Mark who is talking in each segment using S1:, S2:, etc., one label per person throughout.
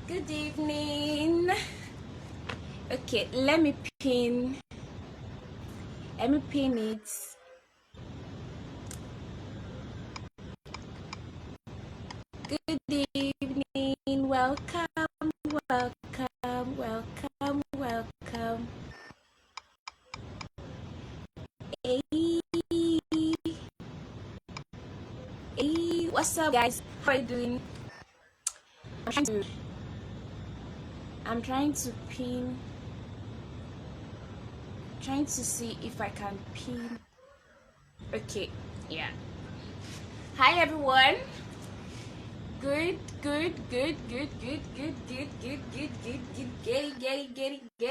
S1: Good evening. Okay, let me pin it. Good evening. Welcome. Hey, what's up, guys? How are you doing? I'm trying to pin. Trying to see if I can pin. Okay, yeah. Hi, everyone. Good. Get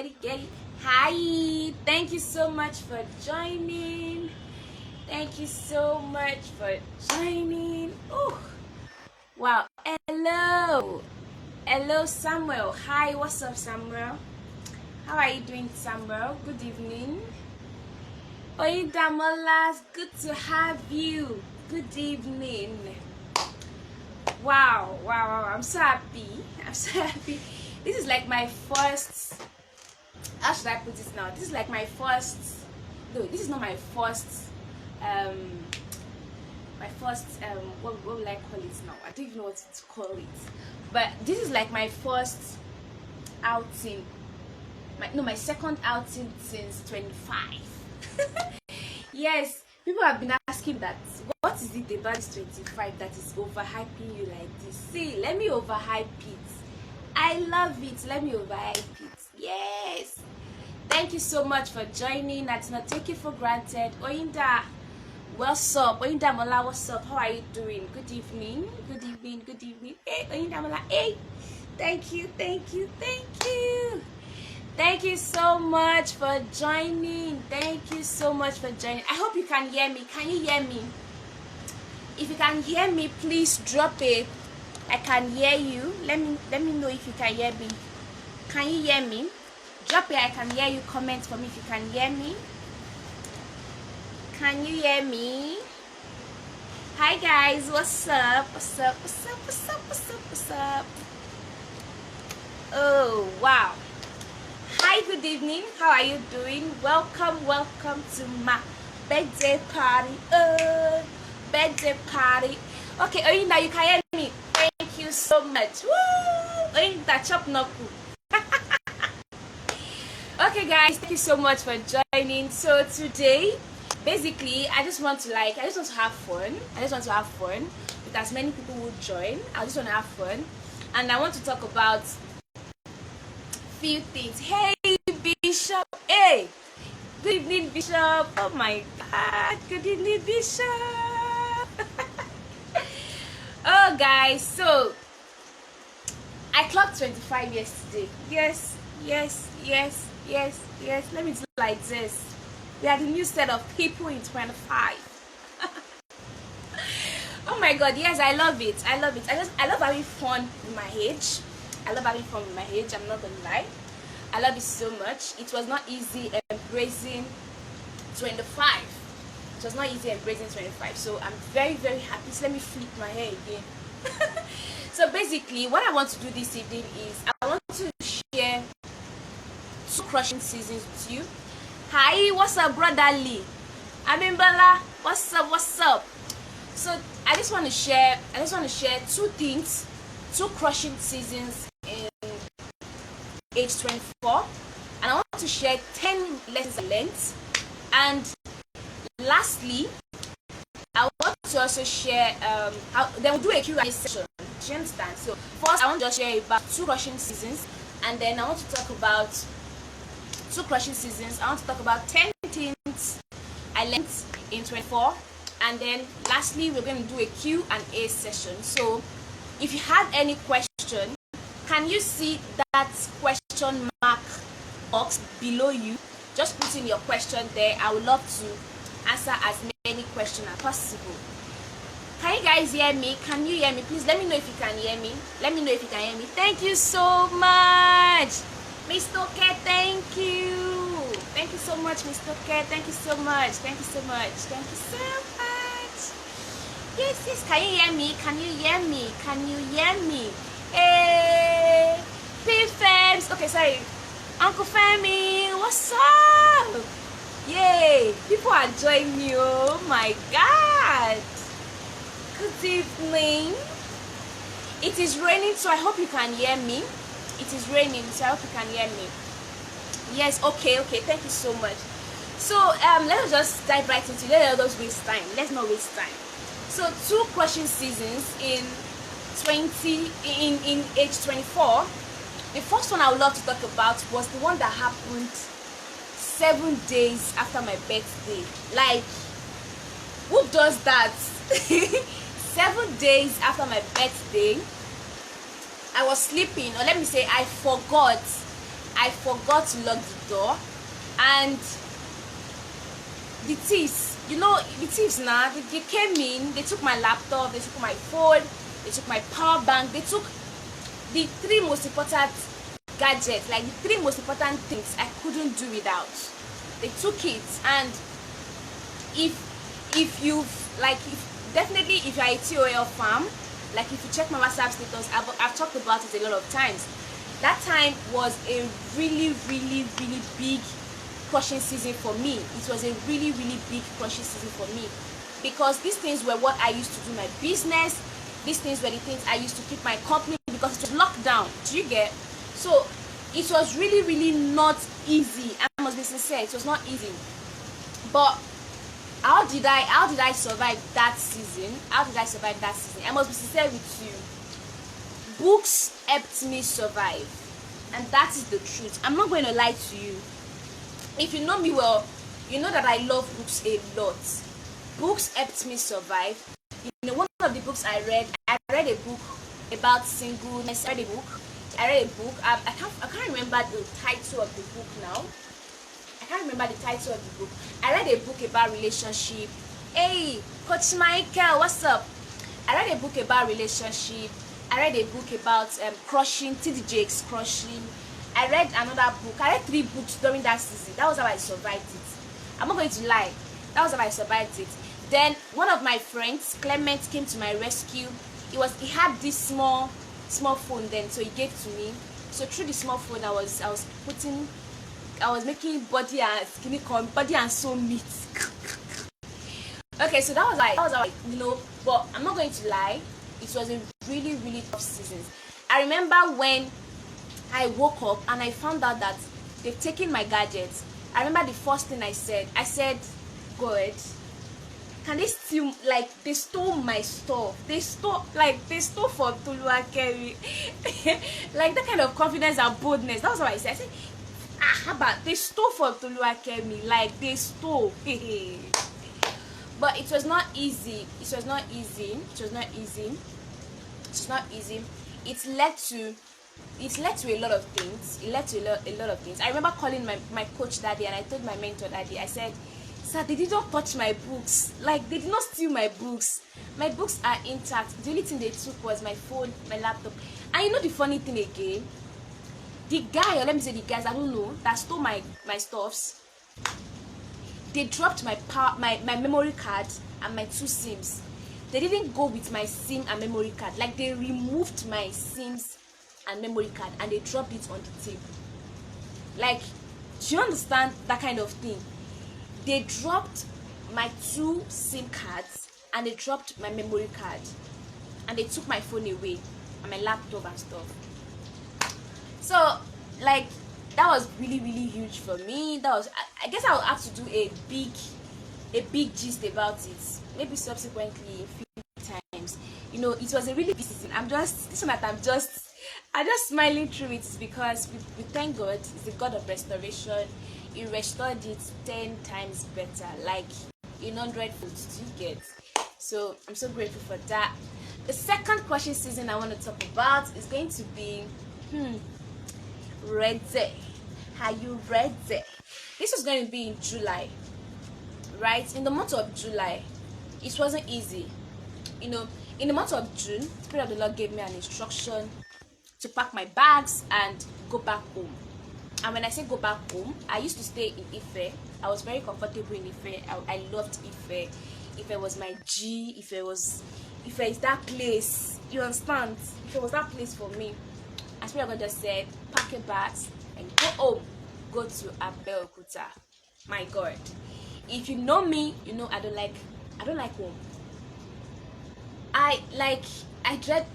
S1: it. Hi. Thank you so much for joining. Oh, wow. Hello, Samuel. Hi, what's up, Samuel? How are you doing, Samuel? Good evening. Oyedamolas, good to have you. Good evening. Wow. I'm so happy. This is like my first, how should I put it now? This is like my first, no, this is not my first, what will I call it now? I don't even know what to call it. But this is like my first outing. My second outing since 25. Yes, people have been asking that, what is it about this 25 that is overhyping you like this? See, let me overhype it. I love it. Let me overhype it. Yes. Thank you so much for joining. I do not take it for granted. Oyinda, what's up? Oyinda Mola, what's up? How are you doing? Good evening. Hey, Oyinda Mola, hey. Thank you. Thank you so much for joining. I hope you can hear me. Can you hear me? If you can hear me, please drop it. I can hear you. Let me know if you can hear me. Can you hear me? Drop it. I can hear you. Comment for me if you can hear me. Can you hear me? Hi guys, what's up? Oh wow. Hi, good evening. How are you doing? Welcome to my birthday party. Okay, Oyinda, you can hear me. Thank you so much. Woo! Oyinda, chop noku. Okay, guys, thank you so much for joining. So today, basically, I just want to have fun. With as many people who join. I just want to have fun, and I want to talk about few things. Hey Bishop, hey, good evening Bishop. Oh my god, good evening Bishop. Oh guys, so I clocked 25 yesterday. Yes. Let me do like this. We are the new set of people in 25. Oh my god, yes, I love it. I love having fun with my age. I'm not gonna lie. I love it so much. It was not easy embracing 25. So I'm very happy. So let me flip my hair again. So basically, what I want to do this evening is I want to share 2 crushing seasons with you. Hi, what's up, brother Lee? Aminbala, what's up? So I just want to share 2 things, 2 crushing seasons in age 24, and I want to share 10 lessons I learned. And lastly, I want to also share then we'll do a Q&A session. Do you understand? So first I want to just share about 2 crushing seasons, and then I want to talk about 2 crushing seasons. I want to talk about 10 things I learned in 24, and then lastly we're going to do a Q&A session. So if you have any question, can you see that question mark box below you? Just put in your question there. I would love to answer as many questions as possible. Can you guys hear me? Can you hear me? Please let me know if you can hear me. Thank you so much, Mr. K. Thank you so much, Mr. K. Thank you so much. Yes. Can you hear me? Hey. vibes. Okay, sorry. Uncle Femi, what's up? Yay! People are joining me. Oh my god. Good evening. It is raining, so I hope you can hear me. It is raining, so I hope you can hear me. Yes, okay. Thank you so much. So let's just dive right into it. Let's not waste time. Let's not waste time. So 2 crushing seasons in age 24. The first one I would love to talk about was the one that happened 7 days after my birthday. Like, who does that? 7 days after my birthday, I was sleeping, or let me say I forgot to lock the door, and the thieves, now, they came in, they took my laptop, they took my phone, they took my power bank, they took the 3 most important gadgets, like the 3 most important things I couldn't do without. They took it. And if you're a TOL farm, like if you check my WhatsApp status, I've talked about it a lot of times. That time was a really big crushing season for me. It was a really big crushing season for me, because these things were what I used to do my business. These things were the things I used to keep my company, because it was locked down. Do you get? So it was really not easy. I must be sincere, it was not easy. But how did I survive that season? How did I survive that season? I must be sincere with you. Books helped me survive, and that is the truth. I'm not going to lie to you. If you know me well, you know that I love books a lot. Books helped me survive. One of the books I read a book about singleness. I read a book. I can't remember the title of the book now. I read a book about relationship. Hey, Coach Michael, what's up? I read a book about relationship. I read a book about crushing, TD Jakes crushing. I read another book. I read 3 books during that season. That was how I survived it. I'm not going to lie. That was how I survived it. Then one of my friends, Clement, came to my rescue. He had this small phone then, so he gave to me. So through the small phone, I was making body and skinny corn, body and soul meat. Okay, so that was like, but I'm not going to lie, it was a really tough season. I remember when I woke up and I found out that they've taken my gadgets. I remember the first thing I said, God, can they steal, like, they stole my stuff. They stole for toluwakemi. Like, that kind of confidence and boldness. That was what I said. I said, how about they stole for toluwakemi? Like, they stole. But it was not easy. It led to a lot of things. I remember calling my coach that day, and I told my mentor that day, I said, sir, they did not touch my books. Like, they did not steal my books. My books are intact. The only thing they took was my phone, my laptop. And you know the funny thing again? The guy, or let me say the guys, I don't know, that stole my stuffs, they dropped my memory card and my 2 SIMs. They didn't go with my SIM and memory card. Like, they removed my SIMs and memory card and they dropped it on the table. Like, do you understand that kind of thing? They dropped my 2 SIM cards and they dropped my memory card, and they took my phone away and my laptop and stuff. So, like, that was really huge for me. I guess I will have to do a big gist about it, maybe subsequently a few times. It was a really big season. I'm just smiling through it, because we thank God. He's the God of restoration. He restored it 10 times better, like in 100-fold. You get? So I'm so grateful for that. The second crushing season I want to talk about is going to be ready. Are you ready? This is going to be in July, right? In the month of July, it wasn't easy. In the month of June, the Spirit of the Lord gave me an instruction to pack my bags and go back home. And when I say go back home, I used to stay in Ife. I was very comfortable in Ife. I loved Ife. Ife was my G. Ife is that place. You understand? Ife was that place for me. And Japriledits just said, pack your bags and go home. Go to Abeokuta. My God, if you know me, you know I don't like home. I dread,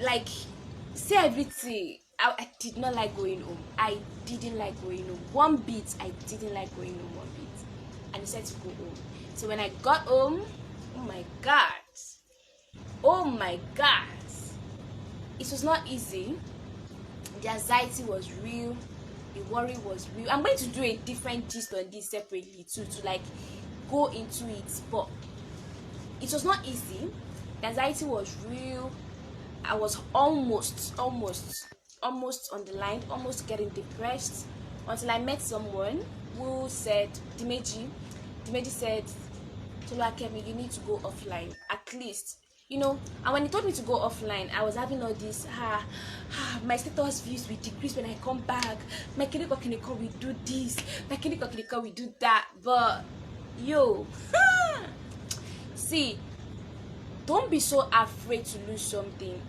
S1: say everything. I did not like going home. I didn't like going home one bit. I didn't like going home one bit. And I decided to go home. So when I got home, oh my God, it was not easy. The anxiety was real. The worry was real. I'm going to do a different gist on this separately too, to like go into it, but it was not easy. The anxiety was real. I was almost on the line, almost getting depressed, until I met someone who said, Dimeji said, Toluwakemi, you need to go offline at least. You know, and when he told me to go offline, I was having all this, my status views will decrease when I come back. My clinical will do this, my clinical will do that. But yo, see, don't be so afraid to lose something.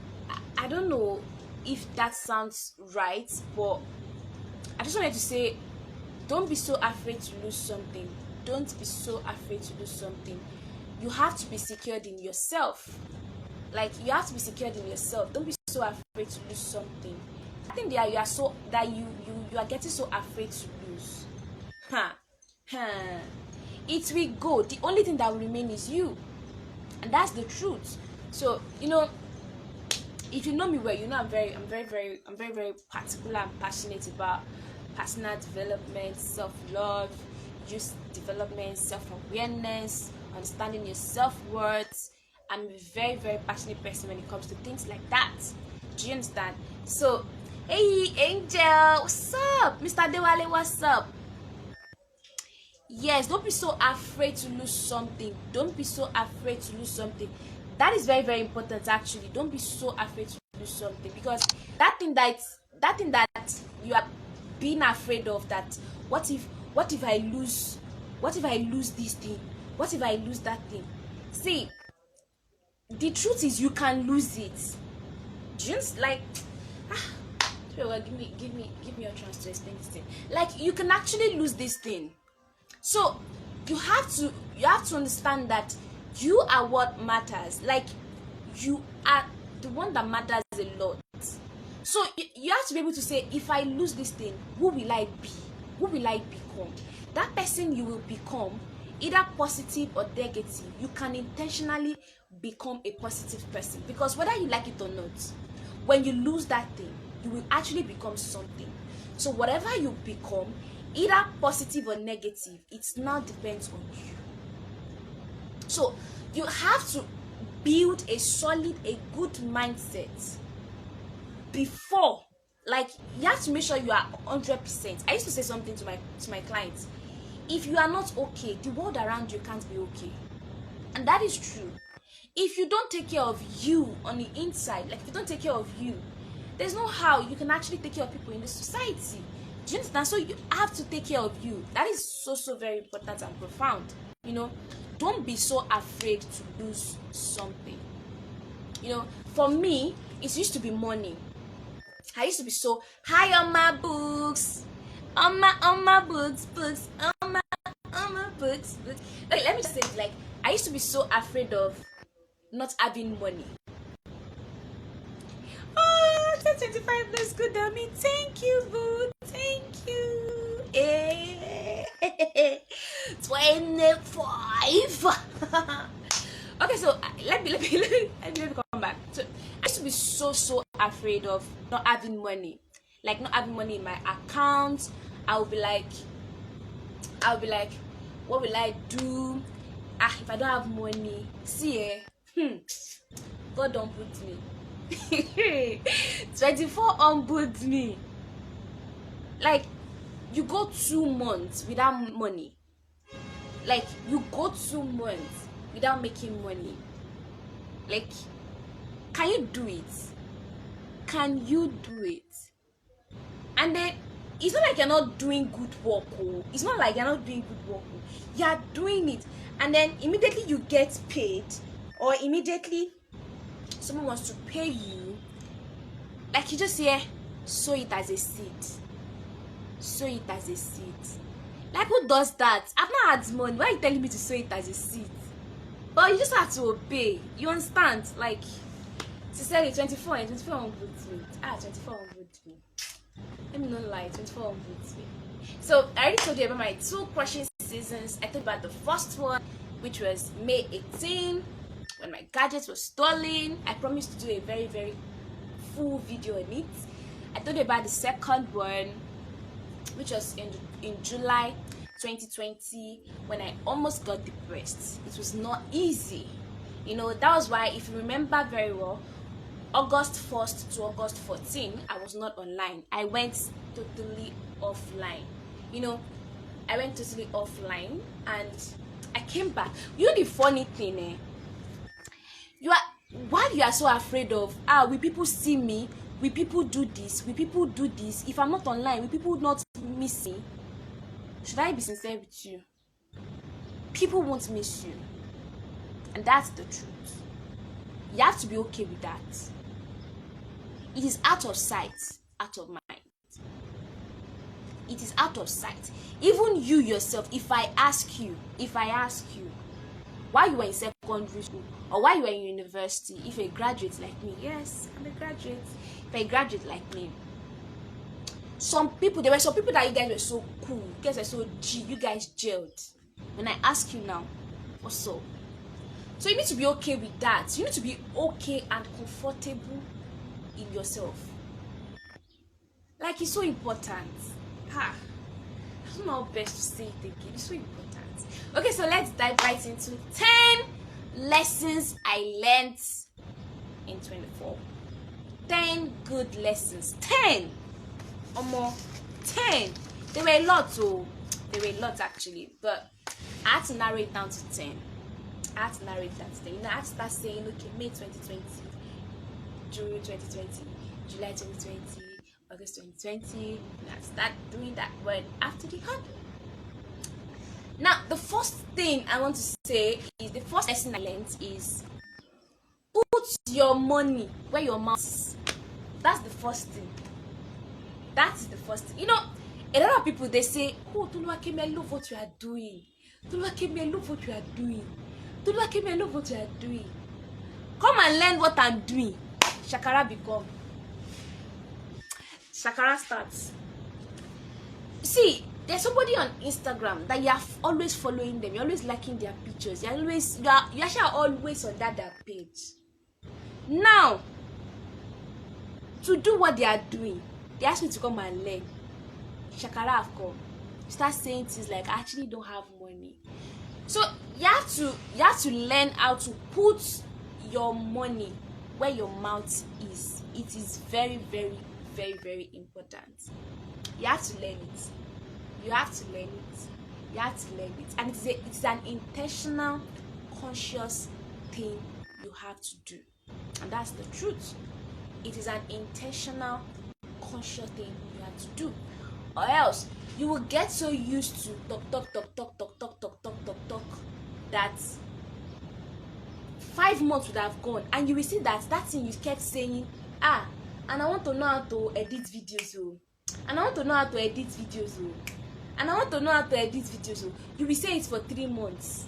S1: I don't know if that sounds right, but I just wanted to say, don't be so afraid to lose something. Don't be so afraid to lose something. You have to be secured in yourself. Like, you have to be secured in yourself. Don't be so afraid to lose something. I think that you are getting so afraid to lose. It will go. The only thing that will remain is you. And that's the truth. So, you know, if you know me well, you know I'm very particular and passionate about personal development, self-love, youth development, self-awareness, understanding your self-worth. I'm a very passionate person when it comes to things like that. Do you understand? So, hey Angel, what's up? Mr. Dewale, what's up? Yes, don't be so afraid to lose something. Don't be so afraid to lose something. That is very important actually. Don't be so afraid to lose something, because that thing that you are being afraid of, that what if I lose this thing? What if I lose that thing? See, the truth is you can lose it. Just like give me your chance to explain this thing. Like, you can actually lose this thing. So you have to understand that you are what matters. Like, you are the one that matters a lot. So you have to be able to say, if I lose this thing, who will I be? Who will I become? That person you will become, either positive or negative, you can intentionally become a positive person. Because whether you like it or not, when you lose that thing, you will actually become something. So whatever you become, either positive or negative, it now depends on you. So you have to build a good mindset before. Like, you have to make sure you are 100%. I used to say something to my clients: if you are not okay, the world around you can't be okay. And that is true. If you don't take care of you on the inside, like if you don't take care of you, there's no how you can actually take care of people in the society. Do you understand? So you have to take care of you. That is so very important and profound. You know, don't be so afraid to lose something. You know, for me, it used to be money. I used to be so high on my books, on my books, on my books. Like, let me just say it, like, I used to be so afraid of not having money. Oh, 1025 looks good on me. Thank you, boo. Thank you. 25. Okay, so let me come back. So I used to be so afraid of not having money, like not having money in my account. I'll be like, what will I do? If I don't have money, see, God don't put me. 24 unput me. Like, you go 2 months without money. Like, you go 2 months without making money. Like, can you do it? Can you do it? And then it's not like you're not doing good work. It's not like you're not doing good work. You're doing it, and then immediately you get paid, or immediately someone wants to pay you, like, you just hear sow it as a seed. Sow it as a seed. Like, who does that? I've not had money. Why are you telling me to sow it as a seed? But you just have to obey. You understand? Like, sincerely, 24 on good me. 24 on good me. Let me not lie, 24 on good me. So I already told you about my 2 crushing seasons. I told you about the first one, which was May 18, when my gadgets were stolen. I promised to do a very, very full video on it. I told you about the second one, which was in July 2020, when I almost got depressed. It was not easy. You know, that was why, if you remember very well, August 1st to August 14th, I was not online. I went totally offline. You know, I went totally offline and I came back. You know the funny thing, why you are so afraid of, will people see me? Will people do this? Will people do this? If I'm not online, will people not miss me? Should I be sincere with you? People won't miss you. And that's the truth. You have to be okay with that. It is out of sight, out of mind. It is out of sight. Even you yourself, if I ask you, while you were in secondary school or while you were in university, if a graduate like me, yes, I'm a graduate. If a graduate like me, there were some people that you guys were so cool, you guys were so G, you guys gelled. When I ask you now, what's up? So you need to be okay with that. You need to be okay and comfortable in yourself. Like, it's so important. I don't know how best to say it again. It's so important. Okay, so let's dive right into 10 lessons I learned in 24. 10 good lessons. 10 or more. 10. There were a lot, actually, but I had to narrow it down to 10. I had to start saying, okay, May 2020, June 2020, July 2020, August 2020. I had to start doing that word after the other. Now, the first thing I want to say is, the first lesson I learned is, put your money where your mouth is. That's the first thing. That is the first thing. You know, a lot of people, they say, oh, Toluwakemi, I love what you are doing. Toluwakemi, I love what you are doing. Toluwakemi, I love what you are doing. Come and learn what I'm doing. Shakara become. Shakara starts. See, there's somebody on Instagram that you are always following them. You're always liking their pictures. You actually are always on their page. Now, to do what they are doing, they ask me to come and learn. Shakara have come. Start saying things like, I actually don't have money. So you have to learn how to put your money where your mouth is. It is very, very, very, very important. You have to learn it. You have to learn it. You have to learn it. And it's an intentional, conscious thing you have to do. And that's the truth. It is an intentional, conscious thing you have to do. Or else you will get so used to talk that 5 months would have gone, and you will see that thing you kept saying, and I want to know how to edit videos, and I want to know how to edit videos, and I want to know how to edit videos. You will say it for 3 months,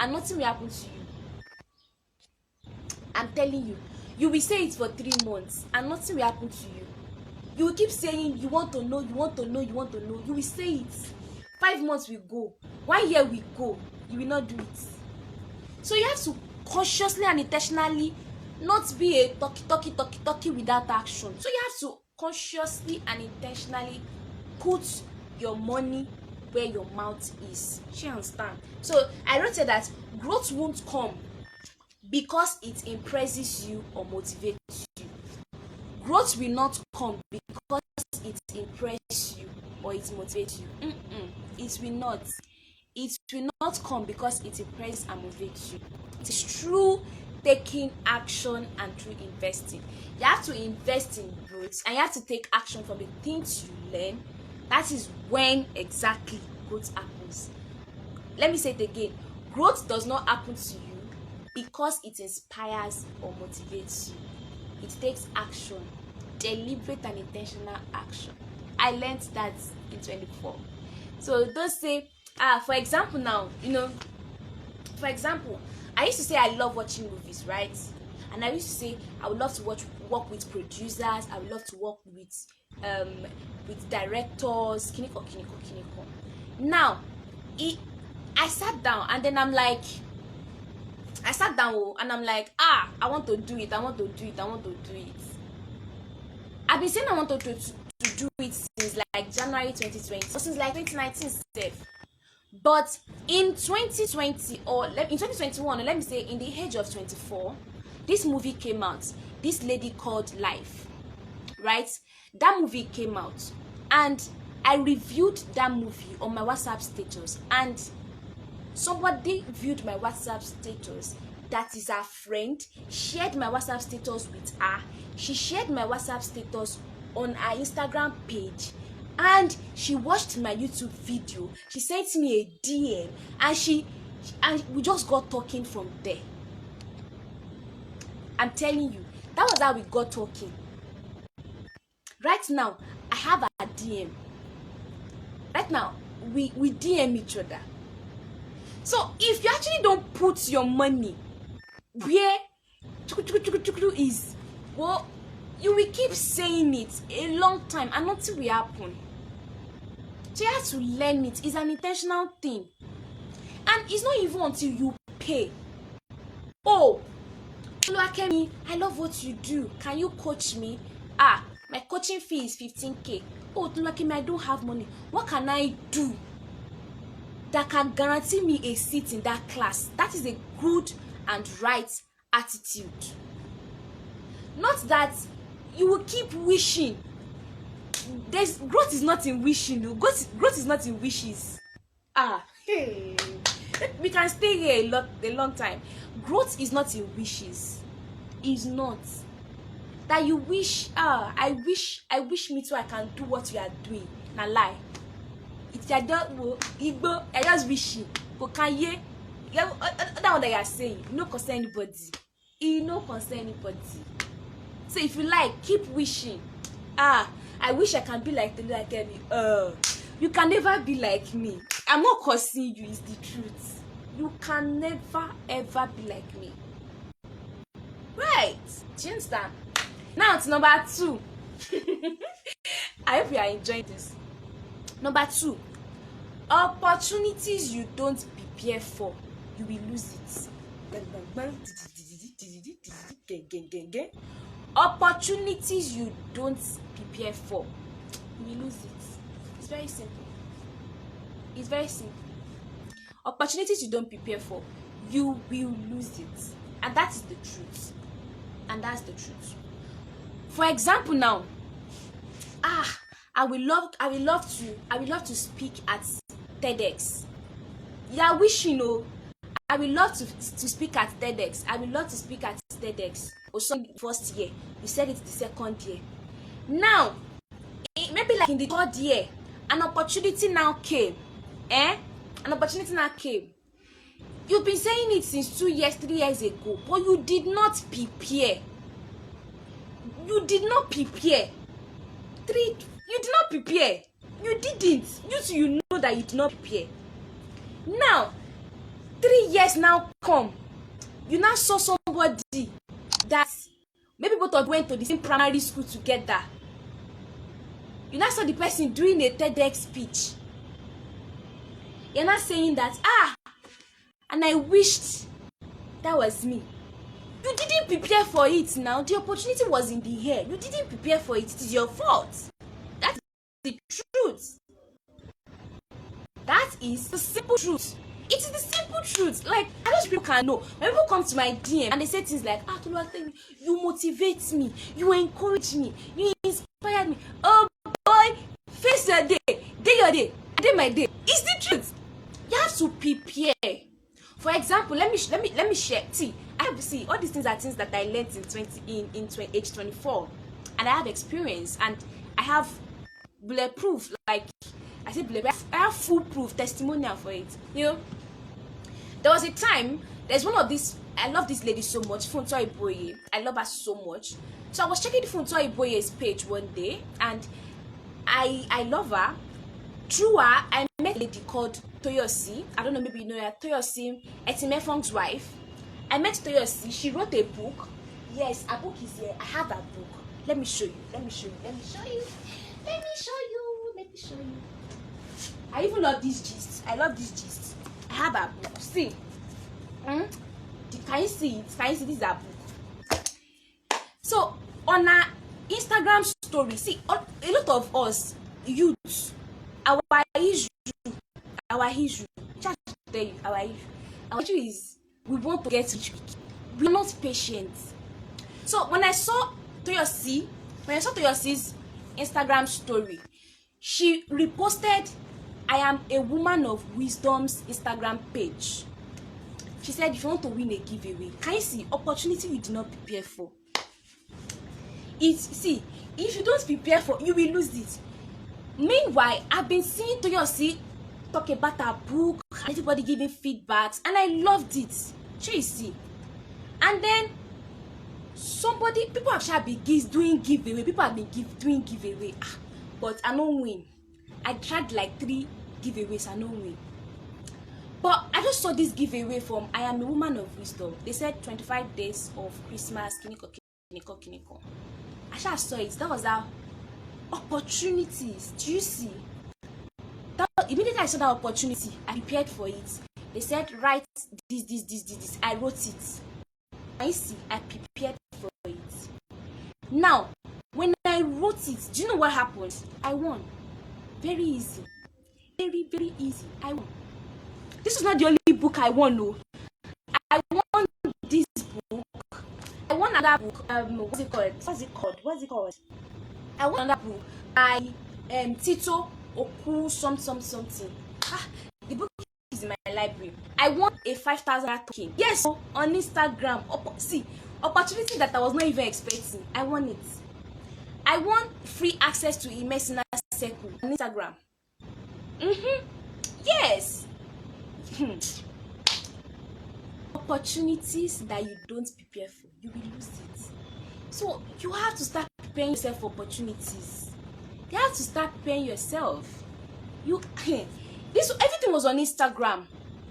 S1: and nothing will happen to you. I'm telling you, you will say it for 3 months, and nothing will happen to you. You will keep saying you want to know, you want to know, you want to know. You will say it. 5 months will go. 1 year will go. You will not do it. So you have to consciously and intentionally not be a talky without action. So you have to consciously and intentionally put your money where your mouth is. You understand? So I wrote that growth won't come because it impresses you or motivates you. Growth will not come because it impresses you or it motivates you. It will not. It will not come because it impresses and motivates you. It is through taking action and through investing. You have to invest in growth and you have to take action from the things you learn. That is when exactly growth happens. Let me say it again. Growth does not happen to you because it inspires or motivates you. It takes action deliberate and intentional action. I learned that in 24. So don't say, for example now, for example, I used to say I love watching movies, right? And I used to say I would love to work with producers, I would love to work with directors, kiniko. Now, I sat down and then I'm like, I want to do it. I've been saying I want to do it since like January 2020, or since like 2019 stuff. But in 2020 or in 2021, or let me say in the age of 24, this movie came out. This lady called Life, right? That movie came out, and I reviewed that movie on my WhatsApp status, and somebody viewed my WhatsApp status that is her friend, shared my WhatsApp status with her. She shared my WhatsApp status on her Instagram page, and she watched my YouTube video. She sent me a DM, and we just got talking from there. I'm telling you, that was how we got talking. Right now, I have a DM. Right now, we DM each other. So if you actually don't put your money where is, well, you will keep saying it a long time and nothing will happen. So you have to learn it. It's an intentional thing, and it's not even until you pay. Oh, toluwakemi, I love what you do, can you coach me? My coaching fee is 15k. Oh, toluwakemi, I don't have money, what can I do that can guarantee me a seat in that class? That is a good and right attitude. Not that you will keep wishing. Growth is not in wishing. Growth is not in wishes. Hey, we can stay here a long time. Growth is not in wishes. Is not that you wish. I wish me too. I can do what you are doing. Na lie. It's I just wishing. But can you? That what they are saying. No concern anybody. No concern anybody. So if you like, keep wishing. I wish I can be like toluwakemi. You can never be like me. I'm not cursing you, it's the truth. You can never ever be like me. Right? Do you understand? Now to number 2. I hope you are enjoying this. Number 2. Opportunities you don't prepare for, you will lose it. Opportunities you don't prepare for, you will lose it. It's very simple. It's very simple. Opportunities you don't prepare for, you will lose it. And that is the truth. And that's the truth. For example now, I will love to speak at TEDx. Yeah, wishing I will love to speak at TEDx. I will love to speak at TEDx. Or some first year, you said it the second year. Now, maybe like in the third year, an opportunity now came. An opportunity now came. You've been saying it since 2 years, 3 years ago, but you did not prepare. You did not prepare. You did not prepare. You didn't. You know that you did not prepare. Now, 3 years now come. You now saw somebody that maybe both of went to the same primary school together. You now saw the person doing a TEDx speech. You're not saying that, and I wished that was me. You didn't prepare for it now. The opportunity was in the air. You didn't prepare for it. It is your fault. That's the truth. That is the simple truth. It is the simple truth. Like, I wish people can know. When people come to my DM and they say things like, Toluwakemi, you motivate me, you encourage me, you inspire me. Oh boy, face your day, day your day, day my day. It's the truth. You have to prepare. For example, let me share. I have to see all these things are things that I learned in age 24, and I have experience, and I have bulletproof, like I said, I have foolproof testimonial for it. There was a time, there's one of these I love this lady so much, Funto Iboye. I love her so much. So I was checking Funto Iboye's page one day, and I love her. Through her, I met a lady called Toyosi. I don't know, maybe you know her. Toyosi, Etimefong's wife. I met Toyosi. She wrote a book. Yes, her book is here. I have that book. Let me show you. Let me show you. Let me show you. Let me show you. Let me show you. I even love this gist. I love this gist. I have her book. See. Can you see it? Can you see this is her book? So on her Instagram story, see, a lot of us youths, our issue, just to tell you, our issue is we want to get rich. We're not patient. So when I saw Toyosi's Instagram story, she reposted I am a woman of wisdom's Instagram page. She said, if you want to win a giveaway, can you see opportunity you did not prepare for? See, if you don't prepare for, you will lose it. Meanwhile, I've been seeing Toyosi talk about her book, and everybody giving feedbacks, and I loved it. You see, and then people have been doing giveaway. People have been doing giveaway, but I don't win. I tried like 3 giveaways, I don't win. But I just saw this giveaway from I am a woman of wisdom. They said 25 days of Christmas, kiniko. I just saw it. That was our opportunities. Do you see? Immediately I saw that opportunity, I prepared for it. They said write this. I wrote it. I see, I prepared for it. Now, when I wrote it, do you know what happened? I won. Very easy. Very, very easy. I won. This is not the only book I won, no. I won this book. I won another book. What's it called? I won another book by Tito Oku something. The book is in my library. I won a 5,000 token. Yes, on Instagram. See, opportunity that I was not even expecting. I won it. I won free access to Imesina Circle on Instagram. Yes. Opportunities that you don't prepare for, you will lose it. So you have to start preparing yourself for opportunities. You have to start preparing yourself. Everything was on Instagram.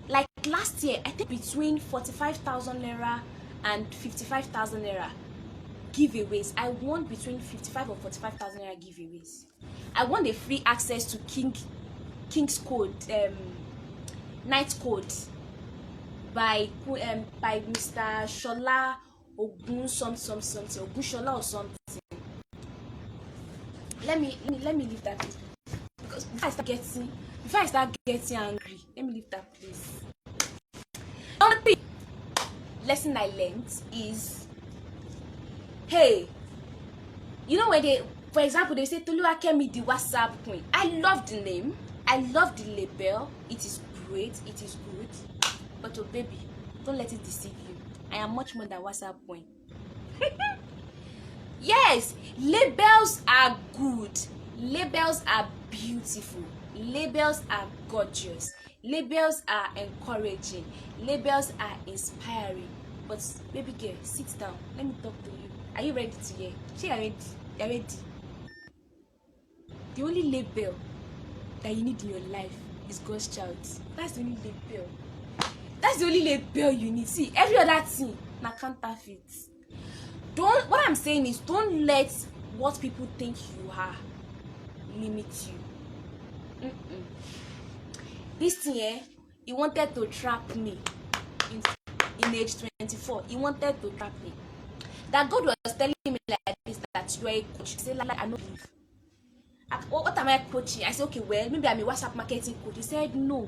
S1: Like last year, I think between 45,000 naira and 55,000 naira giveaways. I won between 55 or 45,000 naira giveaways. I won the free access to King's Code, Night Code by Mr. Shola Ogun something Ogun Shola or something. Let me leave that place, because before I start getting angry, let me leave that place. Another lesson I learned is, hey, you know when for example, they say Toluwakemi the WhatsApp queen. I love the name. I love the label. It is great. It is good. But oh baby, don't let it deceive you. I am much more than WhatsApp queen. Yes, labels are good. Labels are beautiful. Labels are gorgeous. Labels are encouraging. Labels are inspiring. But baby girl, sit down. Let me talk to you. Are you ready to hear? She are ready. You're ready. The only label that you need in your life is God's child. That's the only label. That's the only label you need. See, every other thing na counterfeit. What I'm saying is, don't let what people think you are limit you. This thing, he wanted to trap me in age 24. He wanted to trap me. That God was telling me like this, that you are a coach. I said, like, I don't believe. What am I coaching? I said, okay, well, maybe I'm a WhatsApp marketing coach. He said, no,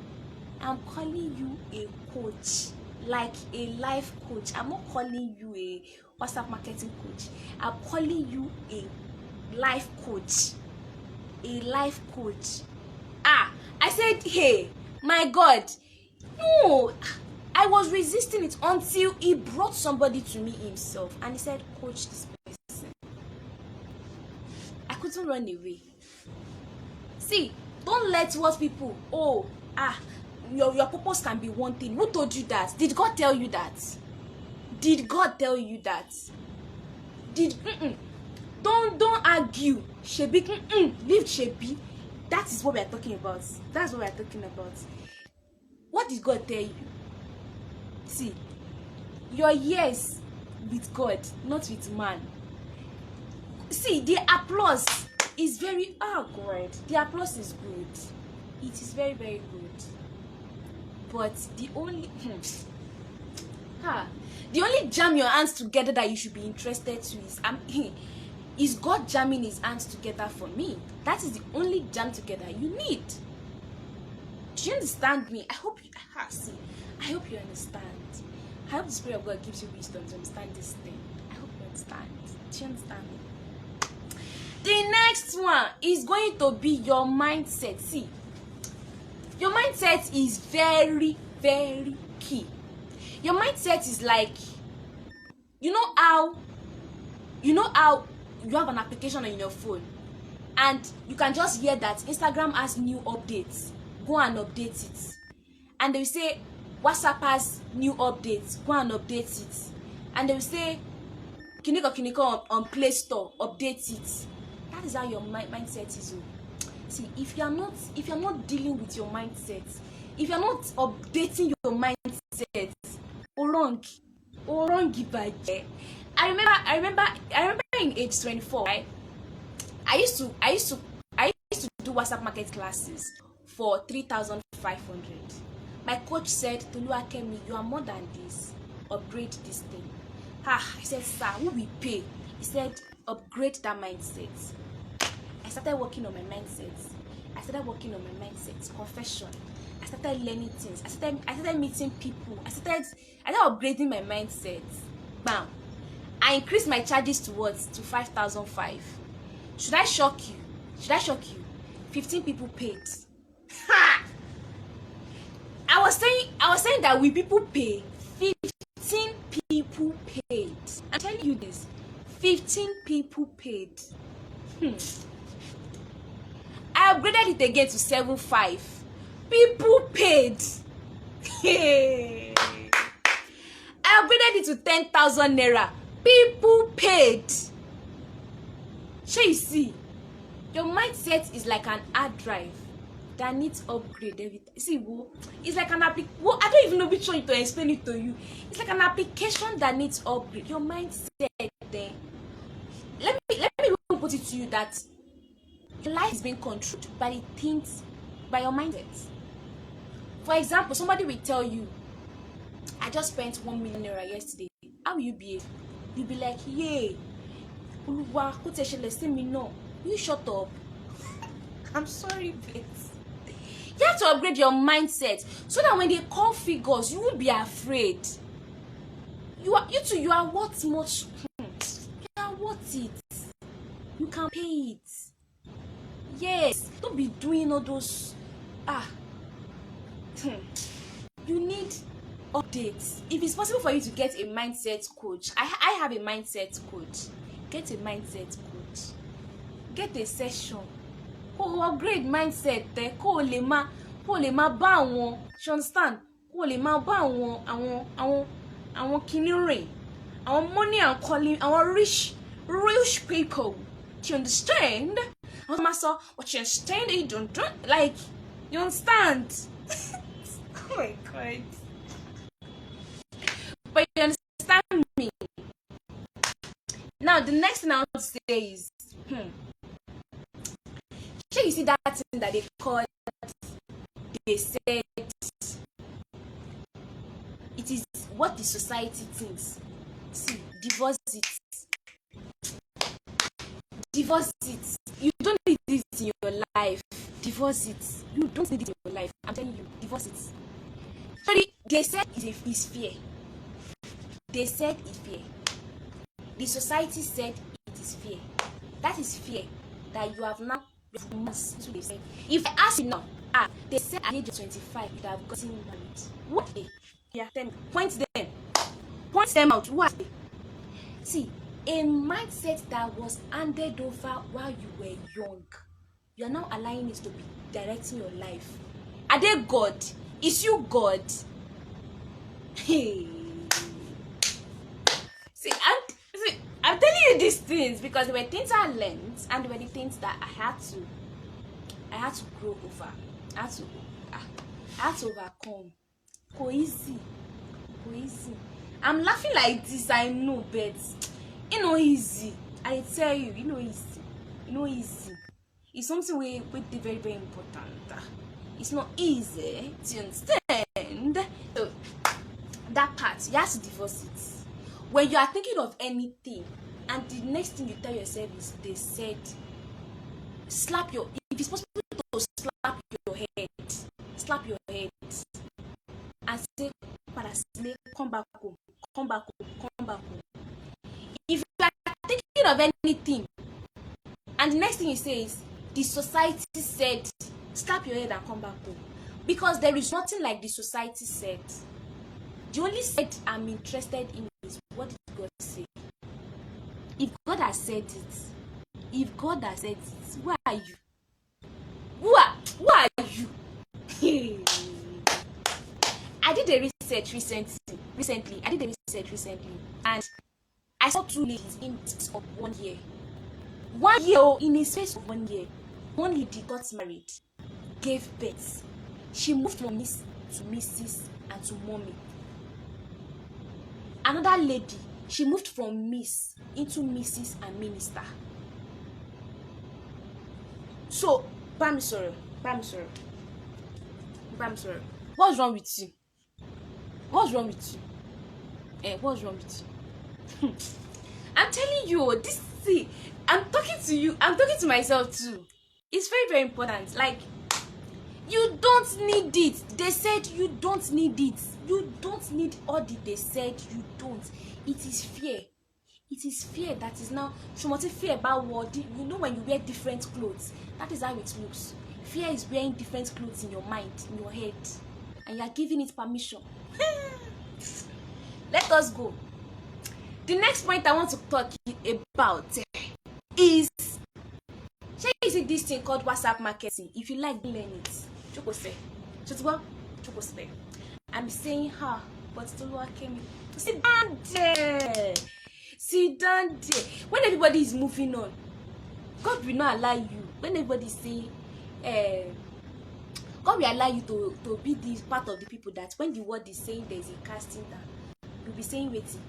S1: I'm calling you a coach, like a life coach. I'm not calling you a WhatsApp marketing coach. I'm calling you a life coach. A life coach. I said, hey, my God, no. I was resisting it until he brought somebody to me himself, and he said, coach this person. I couldn't run away. See, don't let what people, your purpose can be one thing. Who told you that? Did God tell you that? Did God tell you that? Don't argue. Shebi, leave Shebi. That is what we are talking about. That's what we are talking about. What did God tell you? See, your yes with God, not with man. See, the applause is very good. The applause is good. It is very, very good. But the only jam your hands together that you should be interested to is God jamming his hands together for me. That is the only jam together you need. Do you understand me? I hope you understand. I hope the Spirit of God gives you wisdom to understand this thing. I hope you understand. Do you understand me? The next one is going to be your mindset. See, your mindset is very, very key. Your mindset is like, you know how you have an application on your phone and you can just hear that Instagram has new updates, go and update it. And they will say WhatsApp has new updates, go and update it. And they will say kiniko on Play Store, update it. That is how your mindset is. See, if you are not dealing with your mindset, if you are not updating your mindset, wrong ibaje. I remember in age 24, right? I used to do WhatsApp market classes for 3,500. My coach said, "Toluwakemi, you are more than this. Upgrade this thing." I said, "Sir, who will pay?" He said, "Upgrade that mindset." I started working on my mindset. Confession. I started learning things. I started meeting people. I started upgrading my mindset. Bam. I increased my charges to 5,500. Should I shock you? 15 people paid. Ha! I was saying that we people pay. 15 people paid. I'm telling you this. 15 people paid. I upgraded it again to 7,500. People paid. I upgraded it to 10,000 naira. People paid. So you see, your mindset is like an hard drive that needs upgrade every time. See, it's like an application. I don't even know which one to explain it to you. It's like an application that needs upgrade. Your mindset there. Let me put it to you that your life is being controlled by the things, by your mindset. For example, somebody will tell you, "I just spent 1 million naira yesterday." How will you behave? You'll be like, "Yay, Uluwa, you shut up." I'm sorry, but you have to upgrade your mindset so that when they call figures, you won't be afraid. You are worth much. You are worth it. You can pay it. Yes, don't be doing all those. You need updates. If it's possible for you to get a mindset coach, I have a mindset coach. Get a mindset coach. Get a session. Kó upgrade mindset ẹ, kó lè má bá àwọn, you understand? Kó lè má bá àwọn kíní rìn, àwọn money and calling, àwọn rich people. Do you understand? What you understand? You don't like. You understand? Oh my God. But you understand me. Now the next thing I want to say is, you see that thing that they said it is what the society thinks. See, divorce it. You don't need this in your life. Divorce it. You don't need it in your life. I'm telling you, divorce it. Sorry, they said it's fear. They said it's fear. The society said it is fear. That is fear that you have now. They said. If I ask you now, they said at the age of 25 you have gotten married. What? Yeah, tell me. Point them out. What? See, a mindset that was handed over while you were young, you are now allowing it to be directing your life. Are they God? Is you God? Hey. did these things because there were things I learned, and there were the things that I had to grow over. I had to overcome. Go easy. I'm laughing like this, I know, but you know easy. I tell you, easy. It's something we very, very important. It's not easy to understand. So that part, you have to divorce it. When you are thinking of anything, and the next thing you tell yourself is they said, if it's possible to slap your head, and say, come back home. If you are thinking of anything, and the next thing you say is, the society said, slap your head and come back home. Because there is nothing like the society said. The only said I'm interested in is, what did God say? If God has said it, who are you? Who are you? I did a research recently, and I saw two ladies in the space of 1 year. 1 year, in a space of 1 year, one lady got married, gave birth. She moved from Miss to Mrs. and to Mommy. Another lady, she moved from Miss into Mrs. and Minister. So, Bamisoro, what's wrong with you? What's wrong with you? I'm telling you, I'm talking to you, I'm talking to myself too. It's very, very important. Like, you don't need it. They said you don't need it. You don't need all they said you don't. It is fear. It is fear that is now traumatic. Fear about what? You know, when you wear different clothes, that is how it looks. Fear is wearing different clothes in your mind, in your head, and you are giving it permission. Let us go. The next point I want to talk about is, you see this thing called WhatsApp marketing. If you like, learn it. I'm saying her, but toluwakemi. Sit down there. When everybody is moving on, God will not allow you. When everybody say, God will allow you to be this part of the people that when the word is saying there is a casting down, you'll be saying waiting.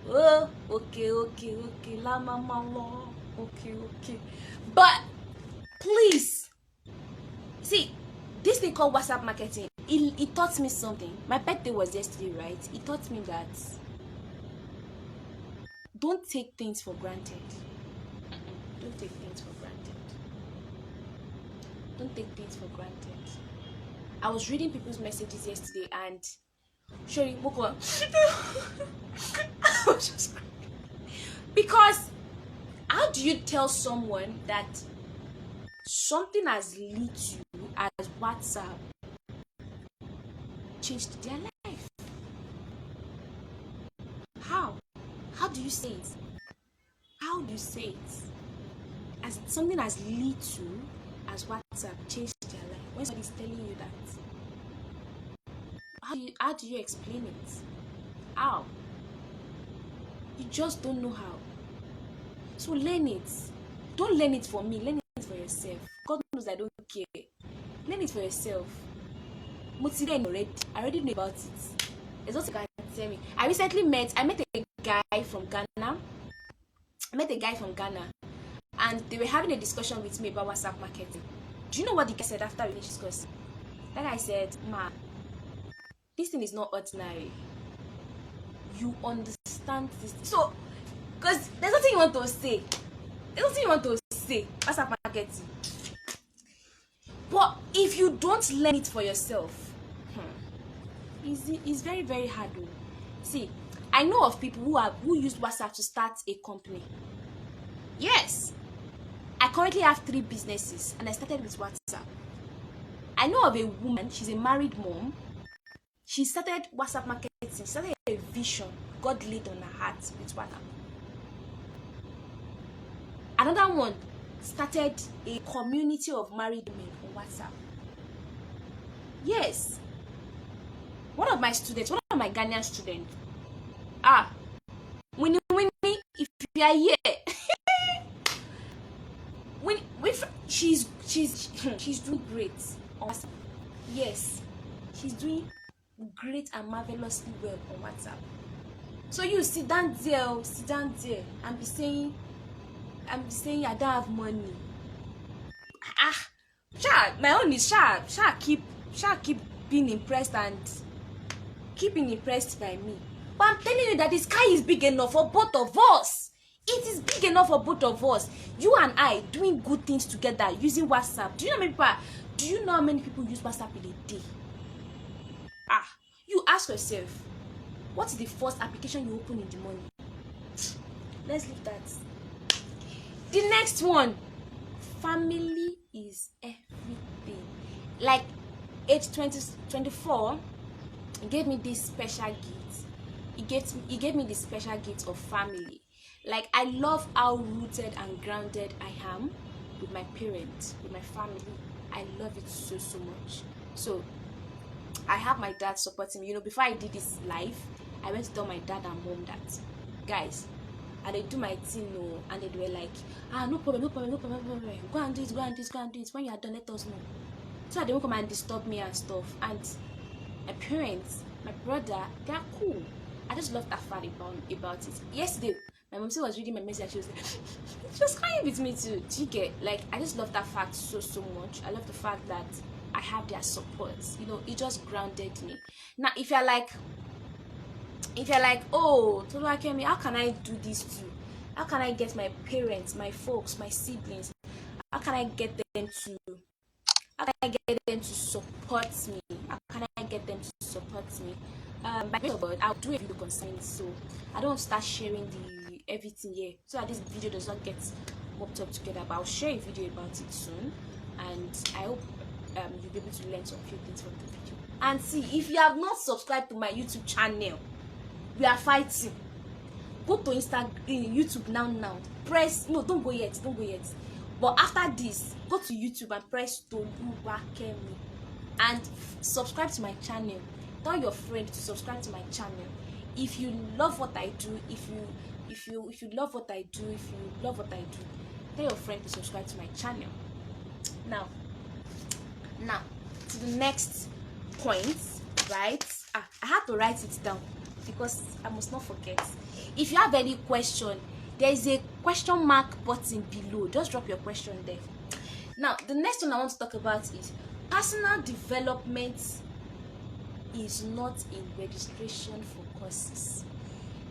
S1: Oh, okay, la mama law. Okay. But please, see, this thing called WhatsApp marketing, it taught me something. My birthday was yesterday, right? It taught me that don't take things for granted. Don't take things for granted. I was reading people's messages yesterday and Sherry Moko. I was just crying. Because how do you tell someone that something as little as WhatsApp changed their life? How do you say it? As something as little as WhatsApp changed their life. When somebody's telling you that, how do you explain it? How? You just don't know how. So learn it. Don't learn it for me. Learn it for yourself. God knows I don't care. Learn it for yourself. I already know about it. There's nothing you can tell me. I met a guy from Ghana. And they were having a discussion with me about WhatsApp marketing. Do you know what the guy said after we discussed? That guy said, "Ma, this thing is not ordinary. You understand this." So, because there's nothing you want to say. WhatsApp marketing. But if you don't learn it for yourself, it's very, very hard. See, I know of people who use WhatsApp to start a company. Yes. I currently have 3 businesses and I started with WhatsApp. I know of a woman, she's a married mom. She started WhatsApp marketing. She started a vision God laid on her heart with WhatsApp. Another one started a community of married men on WhatsApp. Yes. One of my Ghanaian students, Winnie, if you are here, she's doing great on WhatsApp. Yes, she's doing great and marvelously well on WhatsApp. So you sit down there and be saying I don't have money. My own is keep being impressed and keeping impressed by me. But I'm telling you that the sky is big enough for both of us. It is big enough for both of us. You and I doing good things together using WhatsApp. Do you know how many people use WhatsApp in a day? You ask yourself, what is the first application you open in the morning? Let's leave that. The next one, family is everything. Like age 24, he gave me this special gift. He gave me the special gift of family. Like, I love how rooted and grounded I am with my parents, with my family. I love it so much. So I have my dad supporting me. You know, before I did this live, I went to tell my dad and mom that, guys, and they do my thing, and they were like, no problem, go and do it. When you are done, let us know. So they won't come and disturb me and stuff. And my parents, my brother, they are cool. I just love that fact about it. Yesterday, my mom was reading my message. She was crying with me too. Do you get? Like, I just love that fact so much. I love the fact that I have their support. You know, it just grounded me. Now, if you're like, oh, toluwakemi, how can I do this too? How can I get my parents, my folks, my siblings? How can I get them to support me? How can I get them to support me? By the way, God, I'll do a video concerning it, so I don't start sharing everything here, so that this video does not get mopped up together. But I'll share a video about it soon, and I hope you'll be able to learn some few things from the video. And see, if you have not subscribed to my YouTube channel, we are fighting. Go to YouTube now. Press don't go yet. But after this, go to YouTube and press toluwakemi and subscribe to my channel. Tell your friend to subscribe to my channel. If you love what I do, if you love what I do, tell your friend to subscribe to my channel. Now to the next point, right? I have to write it down because I must not forget. If you have any question, there is a question mark button below. Just drop your question there. Now, the next one I want to talk about is personal development is not in registration for courses.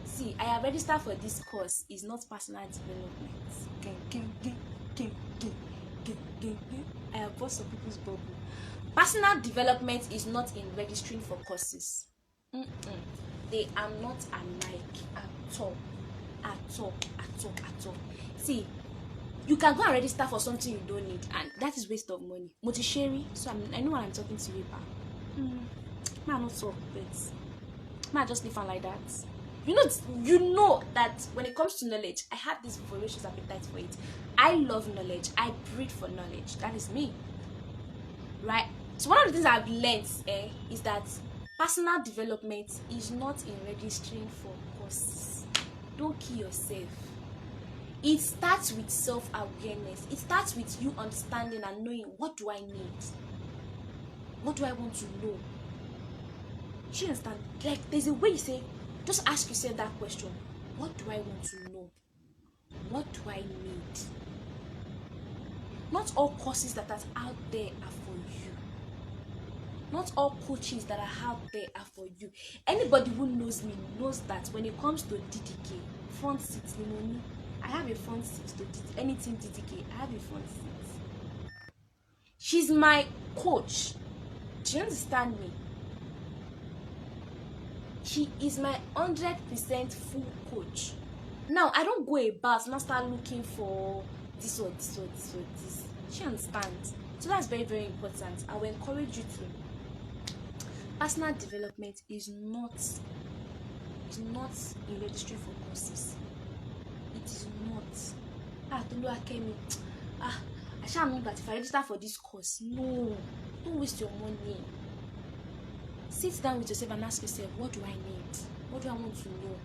S1: See, I have registered for this course. It's not personal development. I have bought some people's bubble. Personal development is not in registering for courses. They are not alike at all. See, you can go and register for something you don't need, and that is waste of money. Motisheri, so I know what I'm talking to you about. Man, not so, but man, just live on like that. You know that when it comes to knowledge, I have this voracious appetite for it. I love knowledge. I breed for knowledge. That is me, right? So one of the things I've learned is that personal development is not in registering for courses. Don't kill yourself. It starts with self-awareness. It starts with you understanding and knowing, what do I need? What do I want to know? You understand? Like, there's a way you say, just ask yourself that question. What do I want to know? What do I need? Not all courses that are out there are for you. Not all coaches that are out there are for you. Anybody who knows me knows that when it comes to DDK, front seat, I have a front seat to anything DDK. I have a front seat. She's my coach. Do you understand me? She is my 100% full coach. Now, I don't go about and start looking for this or this or this or this. She understands. So that's very, very important. I will encourage you to. Personal development is not in registry for courses. It is not. Toluwakemi, I shall know that if I register for this course, no, don't waste your money. Sit down with yourself and ask yourself, what do I need? What do I want to know?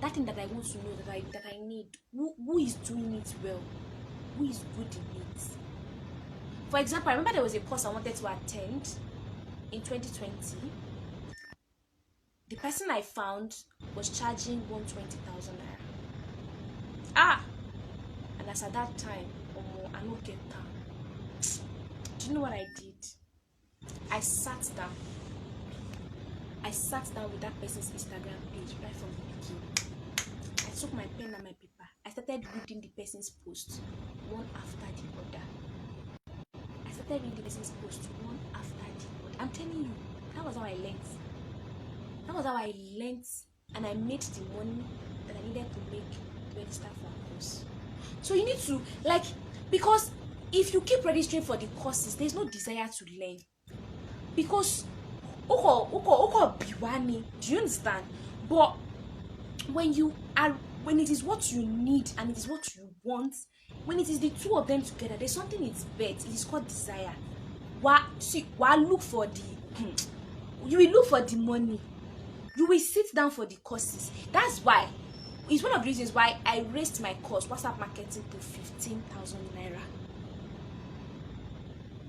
S1: That thing that I want to know, that I need. Who is doing it well? Who is good in it? For example, I remember there was a course I wanted to attend in 2020. The person I found was charging 120,000 naira. And as at that time, I no get that. Do you know what I did? I sat down with that person's Instagram page right from the beginning. I took my pen and my paper. I started reading the person's post one after the other. I'm telling you, that was how I learned. And I made the money that I needed to make to register for a course. So you need to, like, because if you keep registering for the courses, there's no desire to learn. Because biwani, do you understand? But when it is what you need and it is what you want, when it is the two of them together, there's something it's bet. It is called desire. Look for the you will look for the money. You will sit down for the courses. That's why it's one of the reasons why I raised my course WhatsApp marketing to 15,000 naira.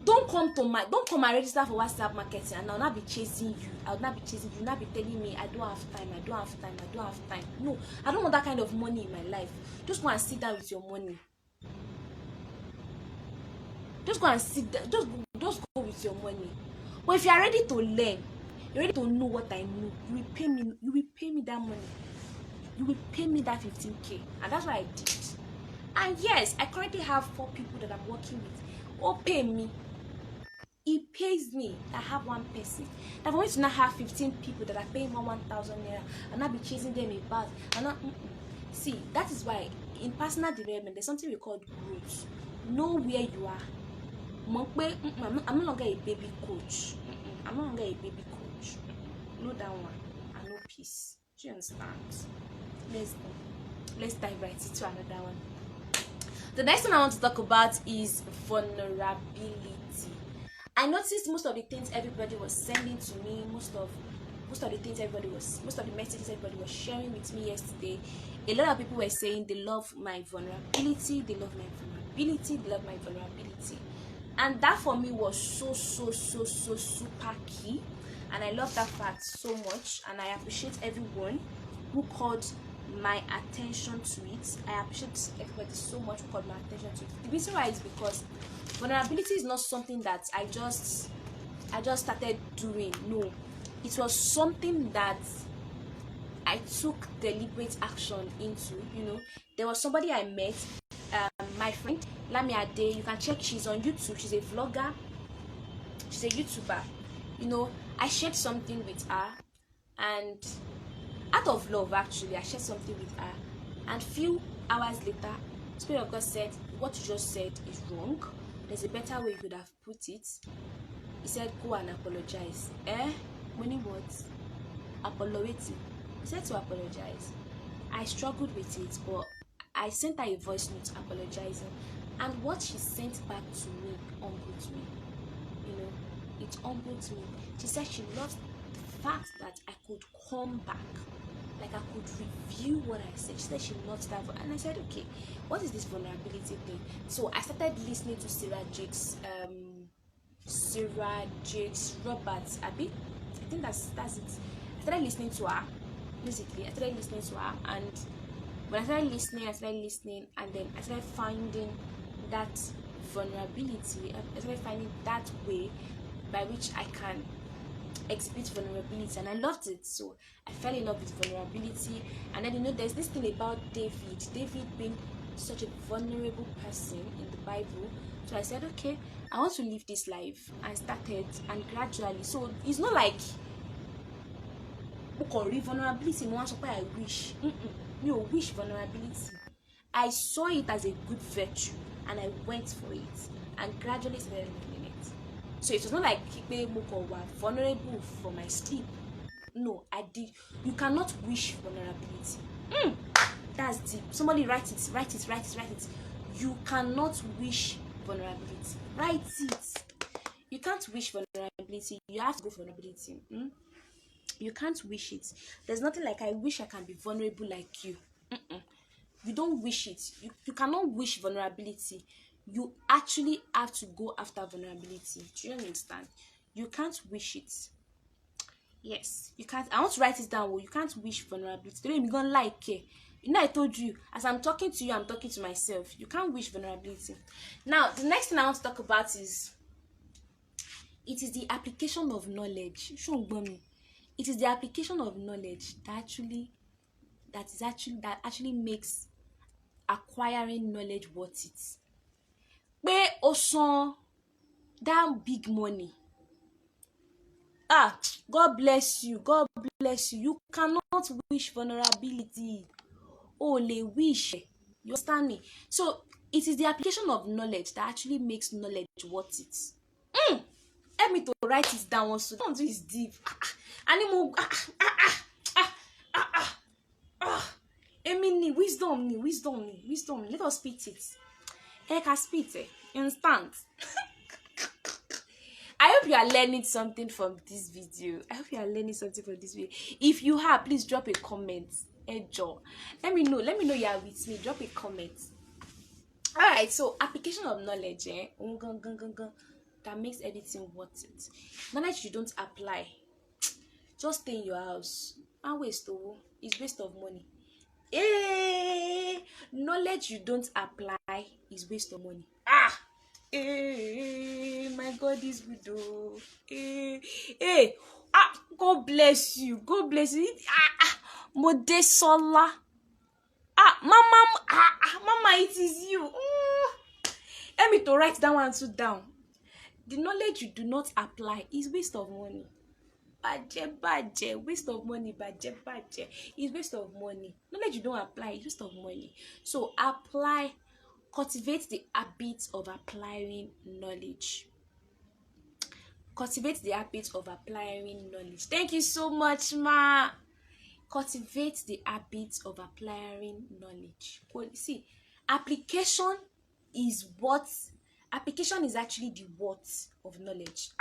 S1: Don't come and register for WhatsApp marketing and I'll not be chasing you. I'll not be chasing you. You'll not be telling me I don't have time. No, I don't want that kind of money in my life. Just go and sit down with your money. Just go and sit down. Just go with your money. But if you are ready to learn, you're ready to know what I know, you will pay me that money. You will pay me that 15k. And that's what I did. And yes, I currently have 4 people that I'm working with. Oh, pay me. It pays me. I have one person. Now, for me to not have 15 people that are paying 1,000 naira and not be chasing them about, and not see, that is why in personal development there's something we call growth. Know where you are. I'm no longer a baby coach. I'm no longer a baby coach. No that one. And no peace. Do you understand? Let's dive right into another one. The next one I want to talk about is vulnerability. I noticed most of the things everybody was sending to me, most of the messages everybody was sharing with me yesterday. A lot of people were saying they love my vulnerability, and that for me was so super key, and I love that fact so much, and I appreciate everyone who called my attention to it. I appreciate everybody so much who called my attention to it. The reason why is because vulnerability is not something that I just started doing. No, it was something that I took deliberate action into. You know, there was somebody I met, my friend Lamia Day. You can check, she's on YouTube. She's a vlogger, she's a YouTuber. You know, I shared something with her, and out of love, actually, I shared something with her, and few hours later, Spirit of God said, what you just said is wrong. There's a better way you could have put it. He said, go and apologize. Meaning what? Apologeting. He said to apologize. I struggled with it, but I sent her a voice note apologizing, and what she sent back to me humbled me. You know, it humbled me. She said she loved the fact that I could come back, like I could review what I said. She said she loves that, and I said, okay, what is this vulnerability thing? So I started listening to Sarah Jakes Roberts, Abby. I think that's it. I started listening to her. Basically, I started listening to her, and when I started listening, and then I started finding that vulnerability. I started finding that way by which I can exhibit vulnerability, and I loved it. So I fell in love with vulnerability. And then, you know, there's this thing about David being such a vulnerable person in the Bible. So I said, okay, I want to live this life, and started, and gradually. So it's not like vulnerability. I wish. You wish vulnerability. I saw it as a good virtue, and I went for it, and gradually started living it. So it was not like were vulnerable for my sleep. No, I did. You cannot wish vulnerability. That's deep. Somebody write it. You cannot wish vulnerability. Write it. You can't wish vulnerability. You have to go for vulnerability. You can't wish it. There's nothing like I wish I can be vulnerable like you. You don't wish it. You cannot wish vulnerability. You actually have to go after vulnerability. Do you understand? You can't wish it. Yes, you can't. I want to write it down. You can't wish vulnerability. Today I'm gonna like it. You know, I told you, as I'm talking to you, I'm talking to myself. You can't wish vulnerability. Now, the next thing I want to talk about is, it is the application of knowledge. It is the application of knowledge that actually makes acquiring knowledge worth it. Pé o san that big money. God bless you. God bless you. You cannot wish vulnerability. Only wish. You understand me? So it is the application of knowledge that actually makes knowledge worth it. Help me to write it down also. Don't do this deep. Animal. Emini, wisdom. Let us spit it. I can spit it. Instant. I hope you are learning something from this video. If you have, please drop a comment. Let me know you are with me. Drop a comment. Alright, so application of knowledge, that makes everything worth it. Knowledge you don't apply, just stay in your house and waste. It's waste of money. Knowledge you don't apply is waste of money. My God is good. God bless you. Modesola. Mama, it is you. Let me to write that one too down. The knowledge you do not apply is waste of money. Baje, waste of money. Baje, is waste of money. Knowledge you don't apply is waste of money. So cultivate the habit of applying knowledge. Cultivate the habit of applying knowledge. Thank you so much, ma. Cultivate the habit of applying knowledge. See, application is actually the what of knowledge.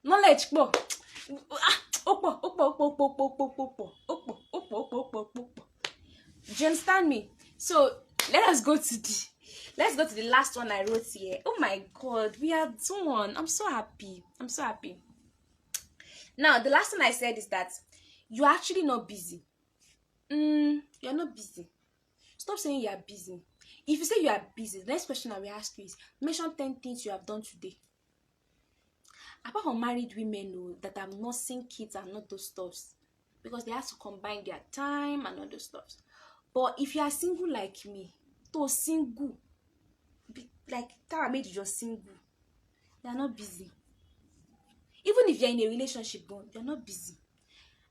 S1: Knowledge. Do you understand me? So let's go to the last one I wrote here. Oh my God, we are done. I'm so happy. Now, the last one I said is that you're actually not busy. You're not busy. Stop saying you are busy. If you say you are busy, the next question I will ask you is, mention 10 things you have done today. Apart from married women that are nursing kids and not those stuffs, because they have to combine their time and all those stuffs. But if you are single like me, like that made you just single, you are not busy. Even if you're in a relationship, you're not busy.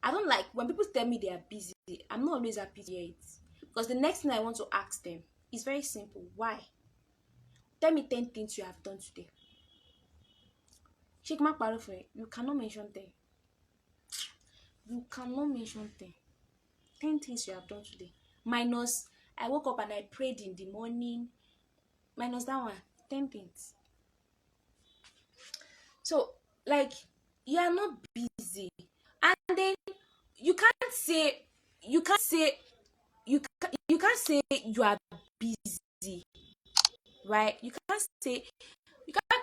S1: I don't like when people tell me they are busy. I'm not always happy to hear it, because the next thing I want to ask them is very simple. Why? Tell me 10 things you have done today. Shake my paro for it. You cannot mention 10. You cannot mention 10. 10 things you have done today. Minus, I woke up and I prayed in the morning. Minus that one. 10 things. So, like, you are not busy. And then you can't say you are busy. Right? You can't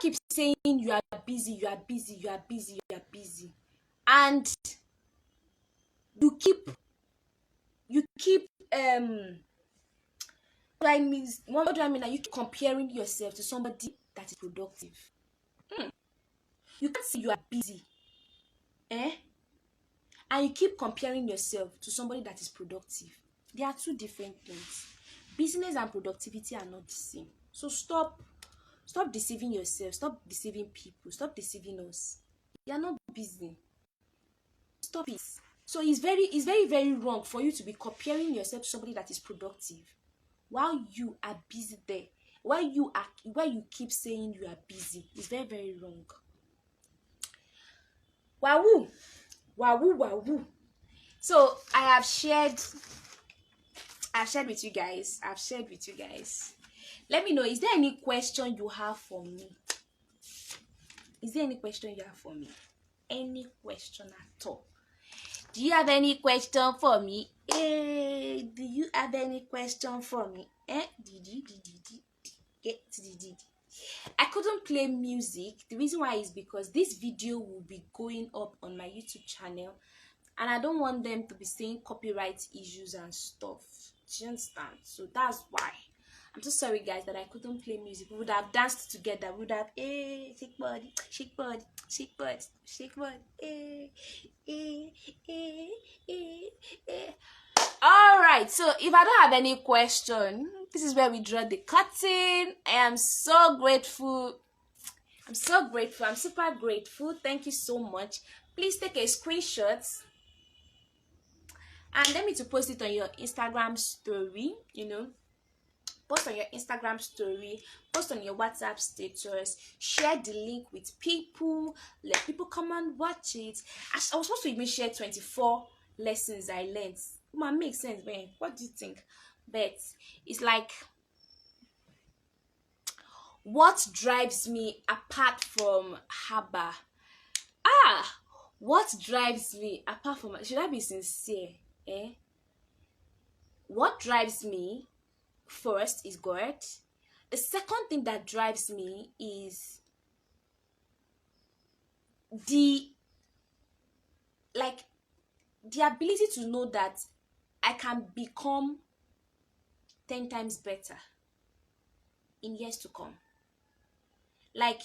S1: keep saying you are busy. And you keep what do I mean? That you keep comparing yourself to somebody that is productive. You can't say you are busy, and you keep comparing yourself to somebody that is productive. They are two different things. Business and productivity are not the same. So stop deceiving yourself. Stop deceiving people. Stop deceiving us. You are not busy. Stop it. So it's very, very wrong for you to be comparing yourself to somebody that is productive while you are busy there. While you keep saying you are busy. It's very, very wrong. Wahoo. So I have shared with you guys. Let me know, is there any question you have for me? Any question at all? Do you have any question for me? Do do you have any question for me? I couldn't play music. The reason why is because this video will be going up on my YouTube channel, and I don't want them to be saying copyright issues and stuff. Do you understand? So that's why. I'm so sorry, guys, that I couldn't play music. We would have danced together. We would have, shake body, shake body, shake body, shake body, All right. So if I don't have any question, this is where we draw the curtain. I am so grateful. I'm so grateful. I'm super grateful. Thank you so much. Please take a screenshot and let me to post it on your Instagram story. Post on your Instagram story, post on your WhatsApp status, share the link with people, let people come and watch it. I was supposed to even share 24 lessons I learned. It might make sense, man. What do you think? But it's like, what drives me apart from Haba? What drives me apart from, should I be sincere? What drives me first is God. The second thing that drives me is the ability to know that I can become 10 times better in years to come. Like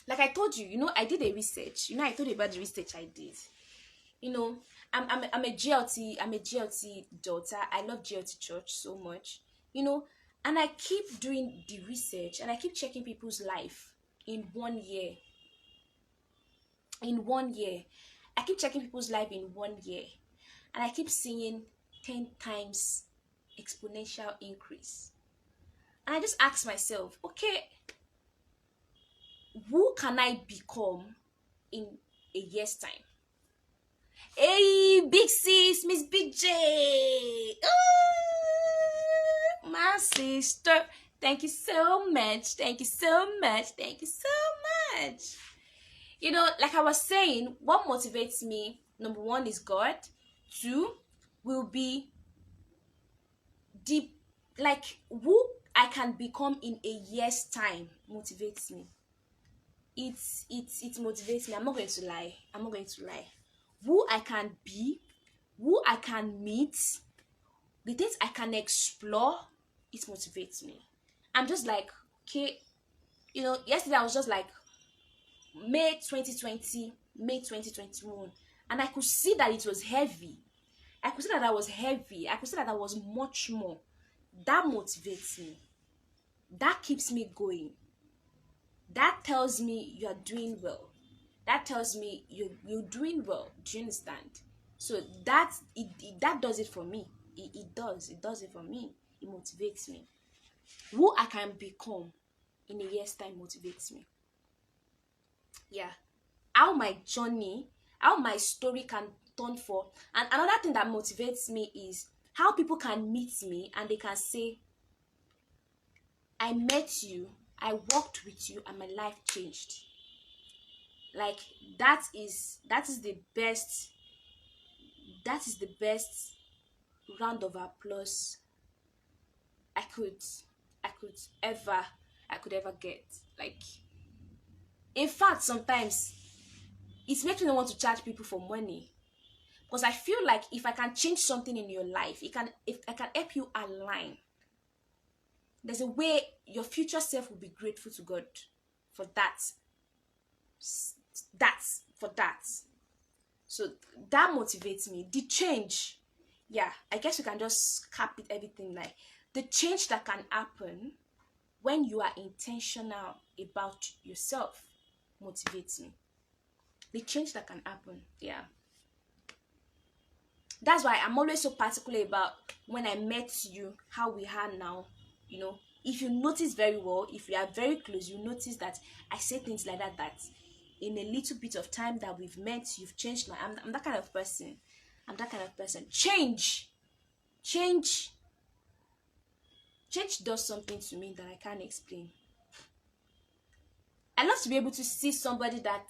S1: I told you, I did a research. I told you about the research I did. I'm a GLT daughter. I love GLT church so much. And I keep doing the research and I keep checking people's life in 1 year. I keep checking people's life in 1 year. And I keep seeing 10 times exponential increase. And I just ask myself, okay, who can I become in a year's time? Hey, big sis, Miss Big J. My sister. Thank you so much. Thank you so much. Thank you so much. Like I was saying, what motivates me, number one, is God. Two, will be who I can become in a year's time motivates me. It motivates me. I'm not going to lie. Who I can be, who I can meet, the things I can explore, it motivates me. I'm just like, okay, yesterday I was just like, May 2020, May 2021, and I could see that it was heavy. I could see that I was heavy. I could see that I was much more. That motivates me. That keeps me going. That tells me you're doing well. That tells me you're doing well. Do you understand? So that does it for me. It does it for me. It motivates me. Who I can become in a year's time motivates me. Yeah. How my journey, how my story can turn for. And another thing that motivates me is how people can meet me and they can say, I met you, I walked with you, and my life changed. Like that is the best round of applause I could ever get. Like, in fact, sometimes it makes me not want to charge people for money, because I feel like if I can change something in your life, if I can help you align, there's a way your future self will be grateful to God for that. So that motivates me. The change, yeah, I guess you can just cap it everything like the change that can happen when you are intentional about yourself motivates me. The change that can happen, yeah. That's why I'm always so particular about when I met you, how we are now. If you notice very well, if we are very close, you notice that I say things like that in a little bit of time that we've met, you've changed. I'm that kind of person. Change does something to me that I can't explain. I love to be able to see somebody that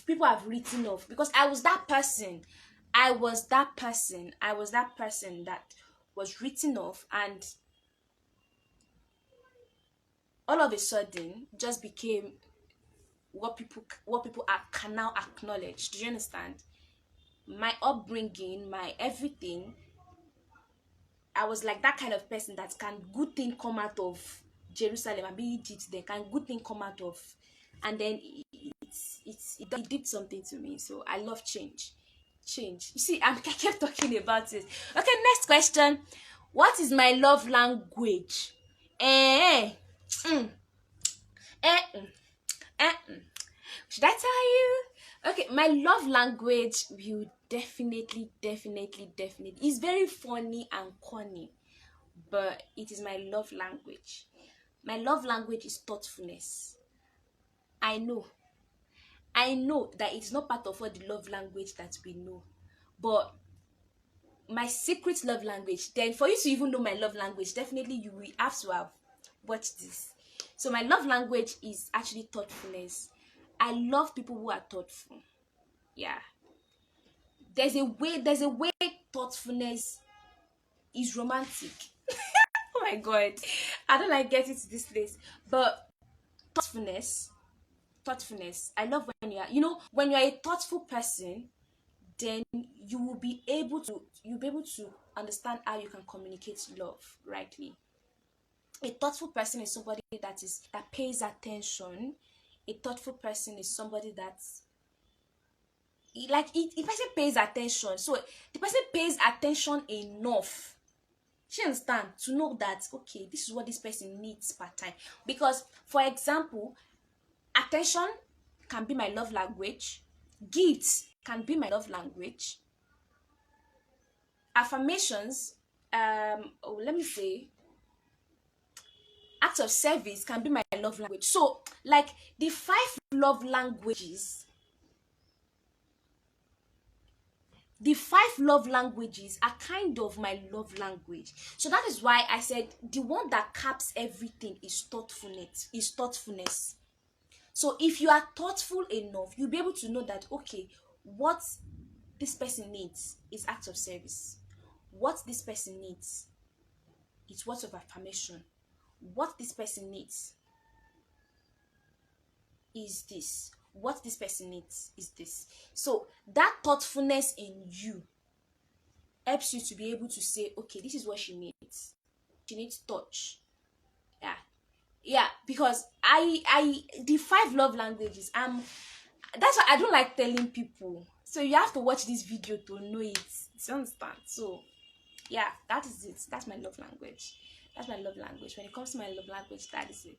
S1: people have written off, because I was that person that was written off, and all of a sudden just became what people can now acknowledge. Do you understand? My upbringing, my everything, I was like that kind of person that can good thing come out of Jerusalem and be Egypt, then can good thing come out of, and then it did something to me. So I love change. Change. You see, I kept talking about it. Okay, next question. What is my love language? Should I tell you? Okay, my love language will definitely is very funny and corny, but it is my love language. My love language is thoughtfulness. I know that it's not part of all the love language that we know, but my secret love language, then for you to even know my love language, definitely you will have to have watched this. So my love language is actually thoughtfulness. I love people who are thoughtful. Yeah, there's a way thoughtfulness is romantic. Oh my god, I don't like getting to this place, but thoughtfulness, I love when when you're a thoughtful person, then you'll be able to understand how you can communicate love rightly. A thoughtful person is somebody that pays attention. A thoughtful person is somebody that's like if person pays attention, so the person pays attention enough, you understand, to know that okay, this is what this person needs per time. Because for example, attention can be my love language, gifts can be my love language, affirmations, let me say acts of service can be my love language. So like the 5 love languages, are kind of my love language. So that is why I said the one that caps everything is thoughtfulness. So if you are thoughtful enough, you'll be able to know that okay, what this person needs is acts of service. What this person needs is words of affirmation. What this person needs is this. What this person needs is this. So that thoughtfulness in you helps you to be able to say, okay, this is what she needs. She needs touch. Yeah, because I the 5 love languages, that's why I don't like telling people. So you have to watch this video to know it. You understand? So yeah, that is it. That's my love language. When it comes to my love language, that is it.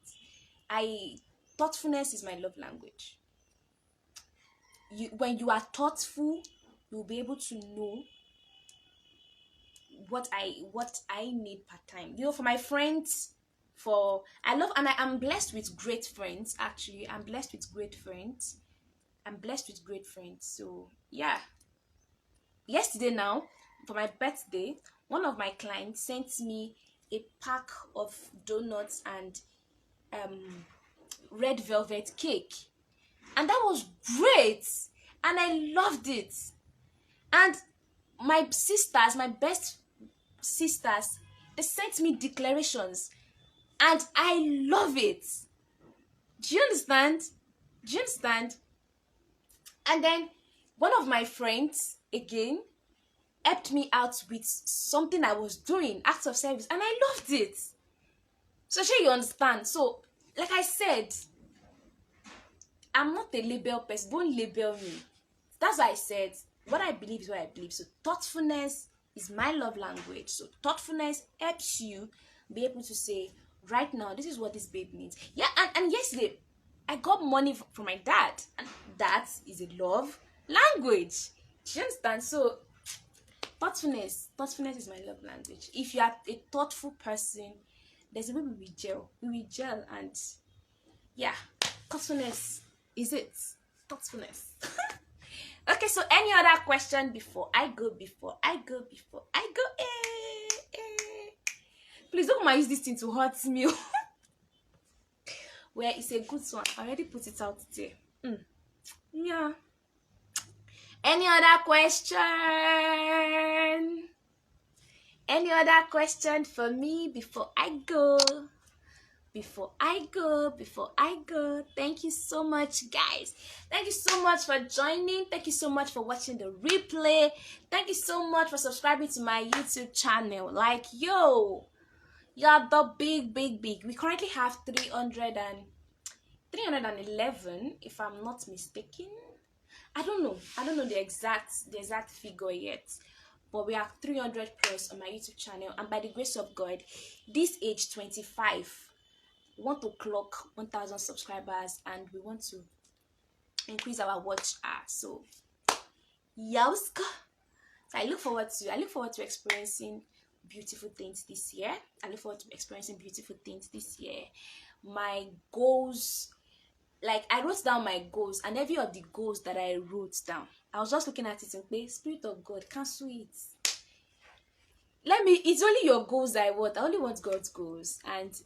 S1: Thoughtfulness is my love language. When you are thoughtful, you'll be able to know what I need per time. For my friends, I'm blessed with great friends. Actually, I'm blessed with great friends. So yeah. Yesterday now, for my birthday, one of my clients sent me a pack of donuts and red velvet cake, and that was great, and I loved it. And my best sisters, they sent me declarations, and I love it. Do you understand? And then one of my friends again helped me out with something I was doing, acts of service, and I loved it. So sure you understand. So like I said, I'm not a label person. Don't label me. That's why I said what I believe is what I believe. So thoughtfulness is my love language. So thoughtfulness helps you be able to say, right now, this is what this babe needs. Yeah, and yesterday I got money from my dad, and that is a love language. Do you understand? So thoughtfulness is my love language. If you are a thoughtful person, there's a way we will gel, and yeah, thoughtfulness is it. Thoughtfulness. Okay, so any other question before I go? Please don't use this thing to hurt me. Well, it's a good one. I already put it out there. Yeah. Any other question? Any other question for me before I go? Thank you so much, guys. Thank you so much for joining. Thank you so much for watching the replay. Thank you so much for subscribing to my YouTube channel. Like, yo, you're the big. We currently have 311, if I'm not mistaken. I don't know the exact figure yet, but we have 300 plus on my YouTube channel, and by the grace of God, this age 25, we want to clock 1,000 subscribers, and we want to increase our watch hour. So yowska. So I look forward to experiencing beautiful things this year. My goals, like, I wrote down my goals, and every of the goals that I wrote down, I was just looking at it and say, Spirit of God, cancel it. It's only your goals I want. I only want God's goals. And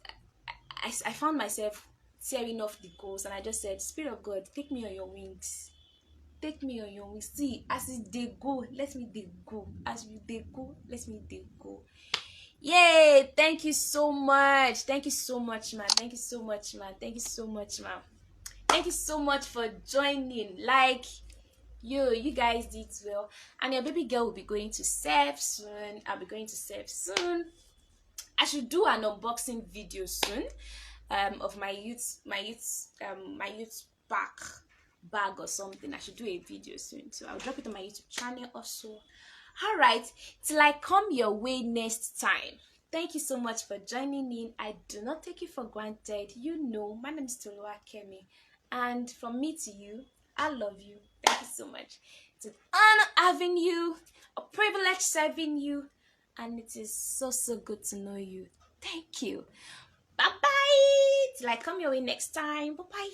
S1: I found myself tearing off the goals, and I just said, Spirit of God, take me on your wings. Take me on your wings. See, as they go, let me they go. As they go, let me they go. Yay! Thank you so much. Thank you so much, man. Thank you so much, man. Thank you so much, man. Thank you so much for joining. Like, you guys did well. And your baby girl will be going to serve soon. I'll be going to serve soon. I should do an unboxing video soon of my youth bag or something. I should do a video soon, so I'll drop it on my YouTube channel also. All right, till I come your way next time, thank you so much for joining in. I do not take you for granted. You know, my name is Toluwakemi, and from me to you, I love you. Thank you so much. It's an honor having you, a privilege serving you, and it is so good to know you. Thank you. Bye bye. Till I come your way next time. Bye bye.